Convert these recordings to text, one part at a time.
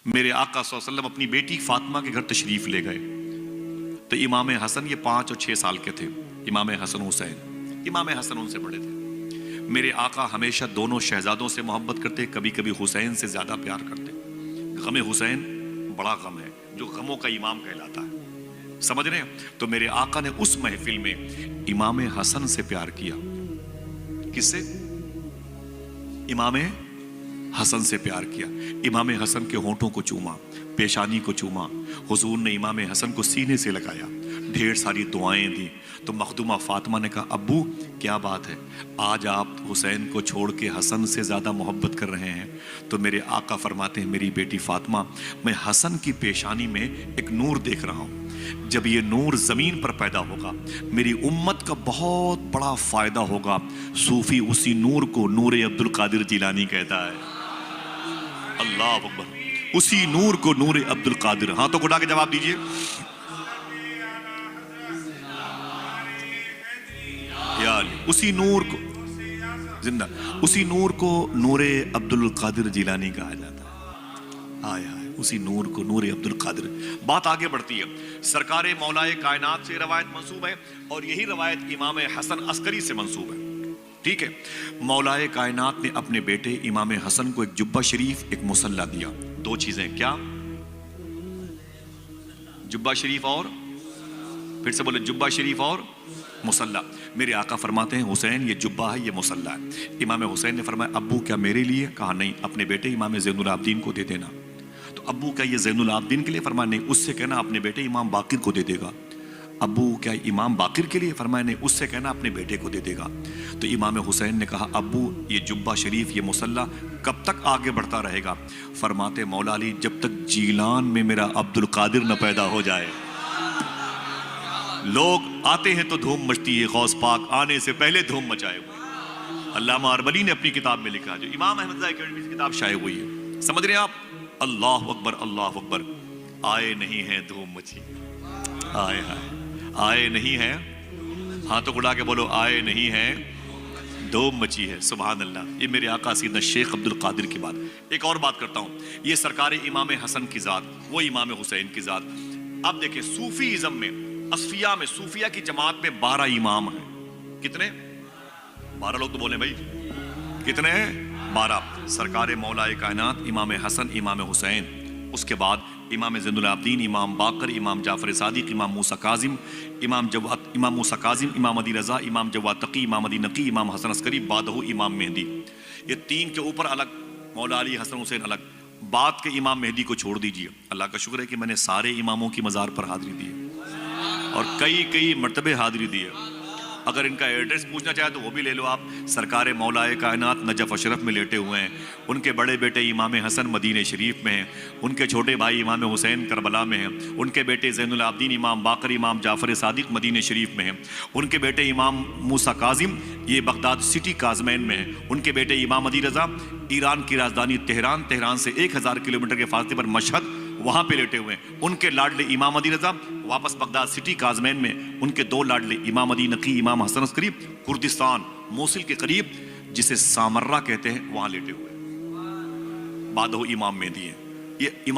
میرے آقا صلی اللہ علیہ وسلم اپنی بیٹی فاطمہ کے گھر تشریف لے گئے تو امام حسن، یہ 5 اور 6 سال کے تھے، امام حسن حسین، امام حسن ان سے بڑے تھے۔ میرے آقا ہمیشہ دونوں شہزادوں سے محبت کرتے، کبھی کبھی حسین سے زیادہ پیار کرتے۔ غم حسین بڑا غم ہے، جو غموں کا امام کہلاتا ہے، سمجھ رہے ہیں؟ تو میرے آقا نے اس محفل میں امام حسن سے پیار کیا۔ کس سے؟ امام حسن سے پیار کیا۔ امام حسن کے ہونٹوں کو چوما، پیشانی کو چوما۔ حضور نے امام حسن کو سینے سے لگایا، ڈھیر ساری دعائیں دی۔ تو مخدومہ فاطمہ نے کہا، ابو کیا بات ہے، آج آپ حسین کو چھوڑ کے حسن سے زیادہ محبت کر رہے ہیں؟ تو میرے آقا فرماتے ہیں، میری بیٹی فاطمہ، میں حسن کی پیشانی میں ایک نور دیکھ رہا ہوں، جب یہ نور زمین پر پیدا ہوگا میری امت کا بہت بڑا فائدہ ہوگا۔ صوفی اسی نور کو نور عبد القادر جیلانی کہتا ہے۔ اللہ اکبر، اسی نور کو نور عبد القادر۔ ہاں تو اٹھا کے جواب دیجئے۔ یا علی، اسی نور کو زندہ، اسی نور کو نور عبد القادر جیلانی کہا جاتا ہے۔ آئے آئے، اسی نور کو نور عبد القادر۔ بات آگے بڑھتی ہے، سرکار مولائے کائنات سے روایت منسوب ہے اور یہی روایت امام حسن عسکری سے منسوب ہے، ٹھیک ہے؟ مولائے کائنات نے اپنے بیٹے امام حسن کو ایک جبہ شریف، ایک مصلی دیا۔ 2 چیزیں، کیا؟ جبہ شریف اور، پھر سے بولے، جبہ شریف اور مصلی۔ میرے آقا فرماتے ہیں، حسین یہ جبہ ہے، یہ مصلی ہے۔ امام حسین نے فرمایا، ابو کیا میرے لیے؟ کہا نہیں، اپنے بیٹے امام زین العابدین کو دے دینا۔ تو ابو کیا یہ زین العابدین کے لیے؟ فرمایا نہیں، اس سے کہنا اپنے بیٹے امام باقر کو دے دے گا۔ ابو کیا امام باقر کے لیے؟ فرمایا نہیں، اس سے کہنا اپنے بیٹے کو دے دے گا۔ تو امام حسین نے کہا، ابو یہ جبہ شریف، یہ مصلی کب تک آگے بڑھتا رہے گا؟ فرماتے مولا علی، جب تک جیلان میں میرا عبد القادر نہ پیدا ہو جائے۔ لوگ آتے ہیں تو دھوم مچتی ہے، غوث پاک آنے سے پہلے دھوم مچائے ہوئے۔ علامہ اربلی نے اپنی کتاب میں لکھا، جو امام احمد رضا اکیڈمی کی کتاب شائع ہوئی ہے، سمجھ رہے ہیں آپ؟ اللہ اکبر، اللہ اکبر۔ آئے نہیں ہیں دھوم مچی، آئے آئے نہیں ہیں، ہاں تو اڑا کے بولو، آئے نہیں ہیں دھوم مچی ہے۔ سبحان اللہ، یہ میرے آقا سیدنا شیخ عبد القادر کی بات۔ ایک اور بات کرتا ہوں، یہ سرکار امام حسن کی ذات، وہ امام حسین کی ذات۔ اب دیکھیں، صوفی ازم میں، اصفیاء میں، صوفیہ کی جماعت میں 12 امام ہیں۔ کتنے؟ 12 لوگ تو بولیں بھائی، کتنے ہیں؟ 12۔ سرکار مولائے کائنات امام حسن، امام حسین، اس کے بعد امام زین العابدین، امام باقر، امام جعفر صادق، امام موسیٰ کاظم، امام موسیٰ کاظم، امام علی رضا، امام جواد تقی، امام علی نقی، امام حسن عسکری، بعدہ امام مہدی۔ یہ 3 کے اوپر الگ، مولا علی، حسن حسین الگ۔ بعد کے امام مہدی کو چھوڑ دیجئے۔ اللہ کا شکر ہے کہ میں نے سارے اماموں کی مزار پر حاضری دی ہے اور کئی مرتبے حاضری دی ہے۔ اگر ان کا ایڈریس پوچھنا چاہے تو وہ بھی لے لو آپ۔ سرکار مولائے کائنات نجف اشرف میں لیٹے ہوئے ہیں، ان کے بڑے بیٹے امام حسن مدینہ شریف میں ہیں، ان کے چھوٹے بھائی امام حسین کربلا میں ہیں، ان کے بیٹے زین العابدین امام باقر، امام جعفر صادق مدینہ شریف میں ہیں، ان کے بیٹے امام موسیٰ کاظم یہ بغداد سٹی کاظمین میں ہیں، ان کے بیٹے امام علی رضا ایران کی راجدھانی تہران سے 1000 کلومیٹر کے فاصلے پر مشہد، وہاں پہ لیٹے ہوئے ہیں۔ ان کے لاڈلے امام علی رضا واپس بغداد سٹی کاظمین میں، ان کے 2 لاڈلے امام علی نقی، امام حسن عسکری کردستان موصل کے قریب جسے سامرہ کہتے ہیں، وہاں لیٹے ہوئے ہیں۔ بعدہ امام مہدی ہیں۔ یہ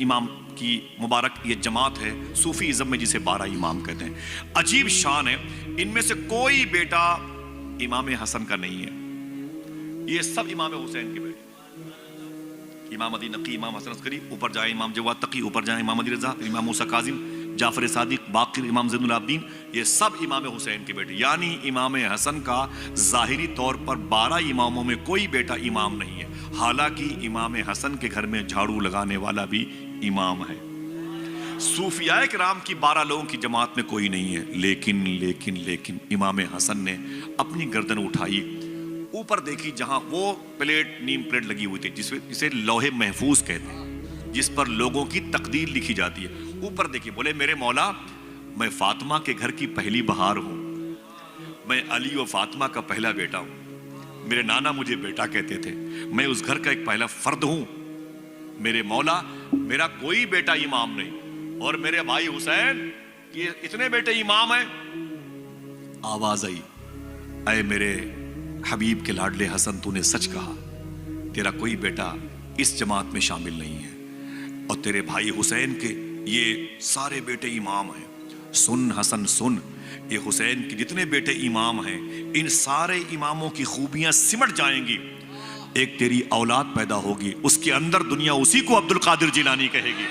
امام کی مبارک یہ جماعت ہے صوفی ازم میں، جسے 12 امام کہتے ہیں۔ عجیب شان ہے، ان میں سے کوئی بیٹا امام حسن کا نہیں ہے، یہ سب امام حسین کے بیٹے۔ امام علی نقی، امام حسن عسکری، اوپر جائیں امام جواد تقی، اوپر جائیں امام علی رضا، امام موسیٰ کاظم، جعفر صادق، باقر، امام زین العابدین، یہ سب امام حسین کے بیٹے۔ یعنی امام حسن کا ظاہری طور پر 12 اماموں میں کوئی بیٹا امام نہیں ہے، حالانکہ امام حسن کے گھر میں جھاڑو لگانے والا بھی امام ہے۔ صوفیاء کرام کی 12 لوگوں کی جماعت میں کوئی نہیں ہے، لیکن امام حسن نے اپنی گردن اٹھائی، اوپر دیکھی جہاں وہ پلیٹ، نیم پلیٹ لگی ہوئی تھی، جسے لوح محفوظ کہتے ہیں، جس پر لوگوں کی تقدیر لکھی جاتی ہے۔ اوپر دیکھی، بولے میرے مولا، میں فاطمہ کے گھر کی پہلی بہار ہوں، میں علی و فاطمہ کا پہلا بیٹا ہوں، میرے نانا مجھے بیٹا کہتے تھے، میں اس گھر کا ایک پہلا فرد ہوں، میرے مولا میرا کوئی بیٹا امام نہیں، اور میرے بھائی حسین یہ اتنے بیٹے امام ہیں۔ آواز آئی، اے میرے حبیب کے لاڈلے حسن، تو نے سچ کہا، تیرا کوئی بیٹا اس جماعت میں شامل نہیں ہیں، اور تیرے بھائی حسین کے یہ سارے بیٹے امام ہیں۔ سن حسن سن، یہ حسین کے جتنے بیٹے امام ہیں، ان سارے اماموں کی خوبیاں سمٹ جائیں گی، ایک تیری اولاد پیدا ہوگی، اس کے اندر دنیا اسی کو عبد القادر جیلانی کہے گی۔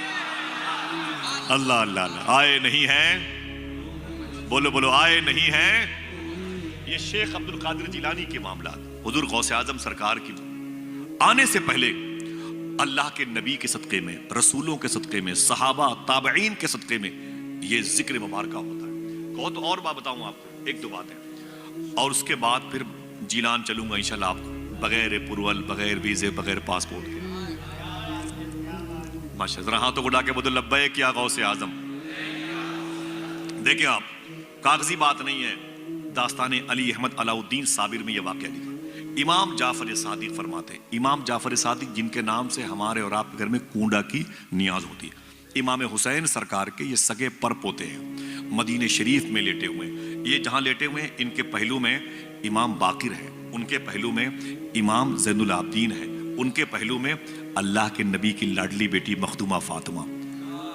اللہ اللہ اللہ، آئے نہیں ہیں؟ بولو بولو، آئے نہیں ہیں؟ یہ شیخ عبد القادر جیلانی کے معاملات حضور غوث اعظم سرکار کی آنے سے پہلے اللہ کے نبی کے صدقے میں، رسولوں کے صدقے میں، صحابہ تابعین کے صدقے میں یہ ذکر مبارکہ ہوتا ہے۔ کہو تو اور بات بتاؤں آپ کو، ایک دو باتیں، اور اس کے بعد پھر جیلان چلوں گا انشاءاللہ آپ کو، بغیر پرول، بغیر ویزے، بغیر پاسپورٹ کے۔ ماشاء اللہ، ہاتھوں کو اٹھا کے بولو لبیک یا غوث اعظم۔ دیکھیں آپ، کاغذی بات نہیں ہے، داستان علی احمد علاؤ الدین صابر میں یہ واقعہ لکھا۔ امام جعفر صادق فرماتے ہیں، امام جعفر صادق جن کے نام سے ہمارے اور آپ کے گھر میں کونڈا کی نیاز ہوتی ہے، امام حسین سرکار کے یہ سگے پر پوتے ہیں، مدینہ شریف میں لیٹے ہوئے ہیں۔ یہ جہاں لیٹے ہوئے ہیں، ان کے پہلو میں امام باقر ہے، ان کے پہلو میں امام زین العابدین ہے، ان کے پہلو میں اللہ کے نبی کی لاڈلی بیٹی مخدومہ فاطمہ،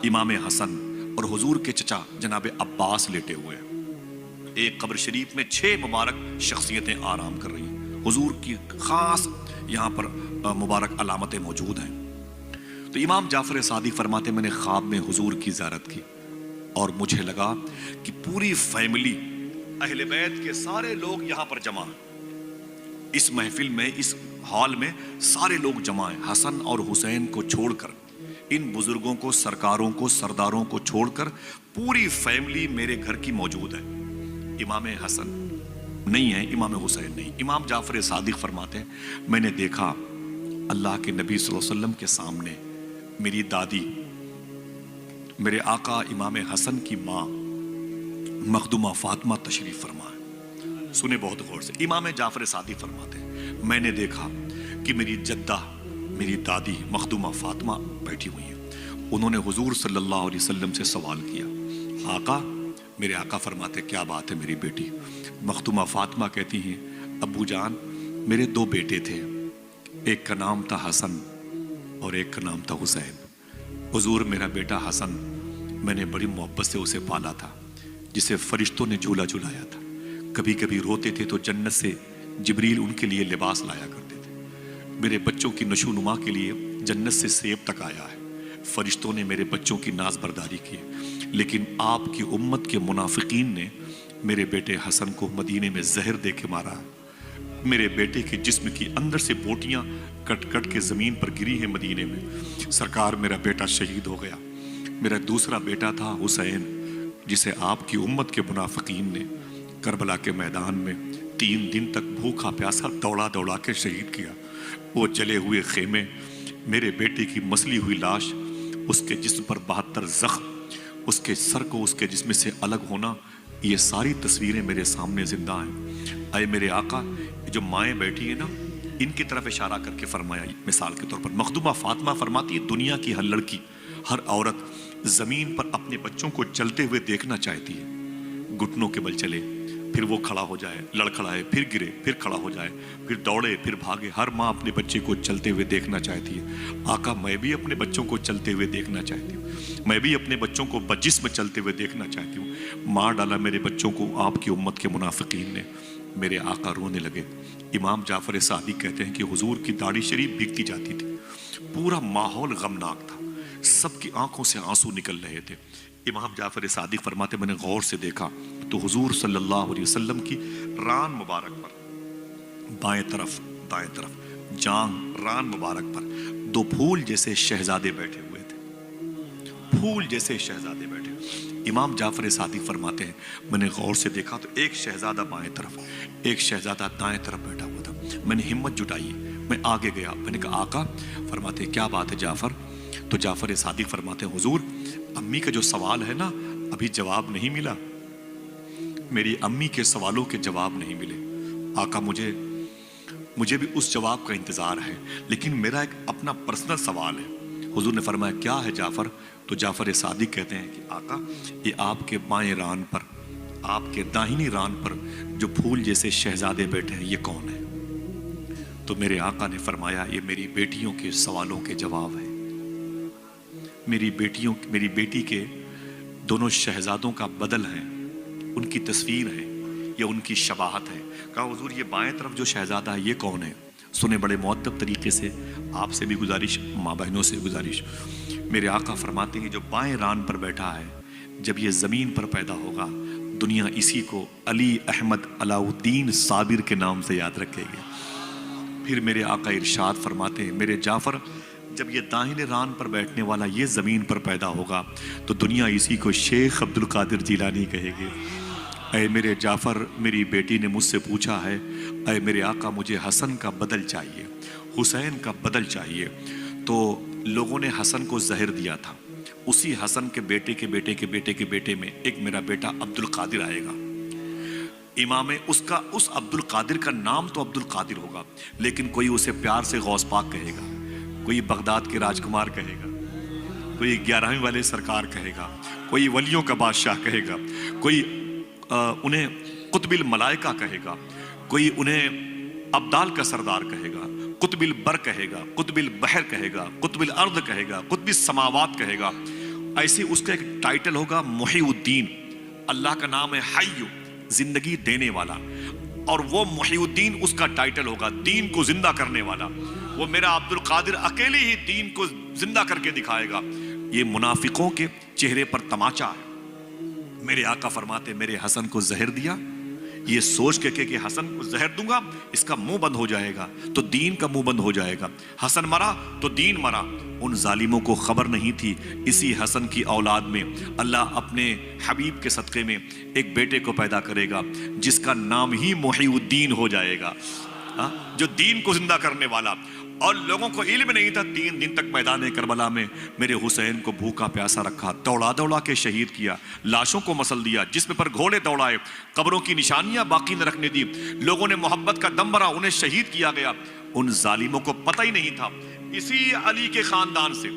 امام حسن اور حضور کے چچا جناب عباس لیٹے ہوئے ہیں۔ ایک قبر شریف میں 6 مبارک شخصیتیں آرام کر رہی ہیں، حضور کی خاص یہاں پر مبارک علامتیں موجود ہیں۔ تو امام جعفر صادق فرماتے، میں نے خواب میں حضور کی زیارت کی اور مجھے لگا کہ پوری فیملی اہل بیت کے سارے لوگ یہاں پر جمع ہیں، اس محفل میں، اس ہال میں سارے لوگ جمع ہیں، حسن اور حسین کو چھوڑ کر، ان بزرگوں کو، سرکاروں کو، سرداروں کو چھوڑ کر پوری فیملی میرے گھر کی موجود ہے۔ امام حسن نہیں ہے، امام حسین نہیں۔ امام جعفر صادق فرماتے ہیں، میں نے دیکھا اللہ کے نبی صلی اللہ علیہ وسلم کے سامنے میری دادی، میرے آقا امام حسن کی ماں مخدومہ فاطمہ تشریف فرما ہے۔ سنے بہت غور سے، امام جعفر صادق فرماتے ہیں، میں نے دیکھا کہ میری جدہ، میری دادی مخدومہ فاطمہ بیٹھی ہوئی ہیں۔ انہوں نے حضور صلی اللہ علیہ وسلم سے سوال کیا، آقا، میرے آقا فرماتے کیا بات ہے میری بیٹی؟ مخدومہ فاطمہ کہتی ہیں، ابو جان، میرے 2 بیٹے تھے، ایک کا نام تھا حسن اور ایک کا نام تھا حسین۔ حضور، میرا بیٹا حسن، میں نے بڑی محبت سے اسے پالا تھا، جسے فرشتوں نے جھولا جھلایا تھا۔ کبھی کبھی روتے تھے تو جنت سے جبریل ان کے لیے لباس لایا کرتے تھے۔ میرے بچوں کی نشو نما کے لیے جنت سے سیب تک آیا ہے، فرشتوں نے میرے بچوں کی ناز برداری کی، لیکن آپ کی امت کے منافقین نے میرے بیٹے حسن کو مدینے میں زہر دے کے مارا ہے۔ میرے بیٹے کے جسم کی اندر سے بوٹیاں کٹ کٹ کے زمین پر گری ہیں مدینے میں۔ سرکار، میرا بیٹا شہید ہو گیا۔ میرا دوسرا بیٹا تھا حسین، جسے آپ کی امت کے منافقین نے کربلا کے میدان میں 3 دن تک بھوکا پیاسا دوڑا دوڑا کے شہید کیا۔ وہ جلے ہوئے خیمے، میرے بیٹے کی مسلی ہوئی لاش، اس کے جسم پر 72 زخم، اس کے سر کو اس کے جسم سے الگ ہونا، یہ ساری تصویریں میرے سامنے زندہ ہیں۔ اے میرے آقا، جو مائیں بیٹھی ہیں نا، ان کی طرف اشارہ کر کے فرمایا، مثال کے طور پر مخدومہ فاطمہ فرماتی ہے، دنیا کی ہر لڑکی، ہر عورت زمین پر اپنے بچوں کو چلتے ہوئے دیکھنا چاہتی ہے، گھٹنوں کے بل چلے، پھر وہ کھڑا ہو جائے، لڑکھڑائے، پھر گرے، پھر کھڑا ہو جائے، پھر دوڑے، پھر بھاگے۔ ہر ماں اپنے بچے کو چلتے ہوئے دیکھنا چاہتی ہے۔ آقا، میں بھی اپنے بچوں کو چلتے ہوئے دیکھنا چاہتی ہوں، میں بھی اپنے بچوں کو بجسم چلتے ہوئے دیکھنا چاہتی ہوں۔ مار ڈالا میرے بچوں کو آپ کی امت کے منافقین نے۔ میرے آقا رونے لگے۔ امام جعفر صادق کہتے ہیں کہ حضور کی داڑھی شریف بھیگتی جاتی تھی، پورا ماحول غمناک تھا، سب کی آنکھوں سے آنسو نکل رہے تھے۔ امام جعفر صادق فرماتے، میں نے غور سے دیکھا تو حضور صلی اللہ علیہ وسلم کی ران مبارک پر، بائیں طرف دائیں طرف جانگ ران مبارک پر 2 پھول جیسے شہزادے بیٹھے ہوئے تھے، پھول جیسے شہزادے بیٹھے۔ امام جعفر صادق فرماتے ہیں، میں نے غور سے دیکھا تو ایک شہزادہ بائیں طرف، ایک شہزادہ دائیں طرف بیٹھا ہوا تھا۔ میں نے ہمت جٹائی، میں آگے گیا، میں نے کہا آقا، فرماتے کیا بات ہے جعفر؟ تو جعفر صادق فرماتے ہیں، حضور، امی کا جو سوال ہے نا، ابھی جواب نہیں ملا، میری امی کے سوالوں کے جواب نہیں ملے۔ آقا، مجھے بھی اس جواب کا انتظار ہے، لیکن میرا ایک اپنا پرسنل سوال ہے۔ حضور نے فرمایا، کیا ہے جعفر؟ تو جعفر صادق کہتے ہیں کہ آقا، یہ آپ کے بائیں ران پر، آپ کے داہنی ران پر جو پھول جیسے شہزادے بیٹھے ہیں، یہ کون ہے؟ تو میرے آقا نے فرمایا یہ میری بیٹیوں کے سوالوں کے جواب ہے، میری بیٹی کے دونوں شہزادوں کا بدل ہے، ان کی تصویر ہے، یہ ان کی شباہت ہے۔ کہا حضور یہ بائیں طرف جو شہزادہ ہے یہ کون ہے؟ سنے بڑے مؤدب طریقے سے، آپ سے بھی گزارش، ماں بہنوں سے گزارش، میرے آقا فرماتے ہیں جو بائیں ران پر بیٹھا ہے جب یہ زمین پر پیدا ہوگا دنیا اسی کو علی احمد علاؤ الدین صابر کے نام سے یاد رکھے گی۔ پھر میرے آقا ارشاد فرماتے ہیں میرے جعفر جب یہ داہنے ران پر بیٹھنے والا یہ زمین پر پیدا ہوگا تو دنیا اسی کو شیخ عبد القادر جیلانی کہے گی۔ اے میرے جعفر میری بیٹی نے مجھ سے پوچھا ہے اے میرے آقا مجھے حسن کا بدل چاہیے، حسین کا بدل چاہیے، تو لوگوں نے حسن کو زہر دیا تھا، اسی حسن کے بیٹے کے بیٹے کے بیٹے کے بیٹے میں ایک میرا بیٹا عبد القادر آئے گا۔ امام اس عبد القادر کا نام تو عبد القادر ہوگا لیکن کوئی اسے پیار سے غوث پاک کہے گا، کوئی بغداد کے راجکمار کہے گا، کوئی 11ویں والے سرکار کہے گا، کوئی ولیوں کا بادشاہ کہے گا، کوئی انہیں قطب الملائکہ کہے گا، کوئی انہیں ابدال کا سردار کہے گا، قطب البر کہے گا، قطب البحر کہے گا، قطب الارض کہے گا، قطب السماوات کہے گا۔ ایسے اس کا ایک ٹائٹل ہوگا محی الدین، اللہ کا نام ہے حی، زندگی دینے والا، اور وہ محی الدین اس کا ٹائٹل ہوگا دین کو زندہ کرنے والا۔ وہ میرا عبد القادر اکیلے ہی دین کو زندہ کر کے دکھائے گا۔ یہ منافقوں کے چہرے پر تماچا ہے۔ میرے آقا فرماتے میرے حسن کو زہر دیا، یہ سوچ کے کہ حسن کو زہر دوں گا اس کا منہ بند ہو جائے گا تو دین کا منہ بند ہو جائے گا، حسن مرا تو دین مرا۔ ان ظالموں کو خبر نہیں تھی اسی حسن کی اولاد میں اللہ اپنے حبیب کے صدقے میں ایک بیٹے کو پیدا کرے گا جس کا نام ہی محی الدین ہو جائے گا، جو دین کو زندہ کرنے والا۔ اور لوگوں کو علم نہیں تھا، 3 دن تک میدان کربلا میں میرے حسین کو بھوکا پیاسا رکھا، دوڑا دوڑا کے شہید کیا، لاشوں کو مسل دیا، جسم پر گھوڑے دوڑائے، قبروں کی نشانیاں باقی نہ رکھنے دی، لوگوں نے محبت کا دم بھرا، انہیں شہید کیا گیا۔ ان ظالموں کو پتہ ہی نہیں تھا اسی علی کے خاندان سے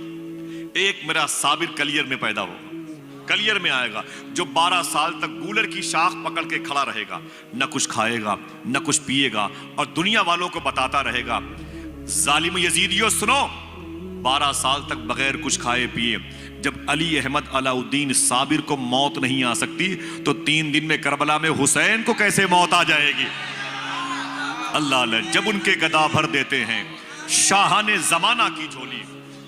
ایک میرا صابر کلیئر میں پیدا ہوگا، کلیئر میں آئے گا جو 12 سال تک گولر کی شاخ پکڑ کے کھڑا رہے گا، نہ کچھ کھائے گا نہ کچھ پیے گا، اور دنیا والوں کو بتاتا رہے گا ظالم یزیدیو سنو، 12 سال تک بغیر کچھ کھائے پیے جب علی احمد علاؤ الدین صابر کو موت نہیں آ سکتی تو 3 دن میں کربلا میں حسین کو کیسے موت آ جائے گی؟ اللہ اللہ، جب ان کے گدا بھر دیتے ہیں شاہان زمانہ کی جھولی،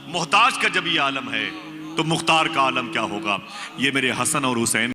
محتاج کا جب یہ عالم ہے تو مختار کا عالم کیا ہوگا؟ یہ میرے حسن اور حسین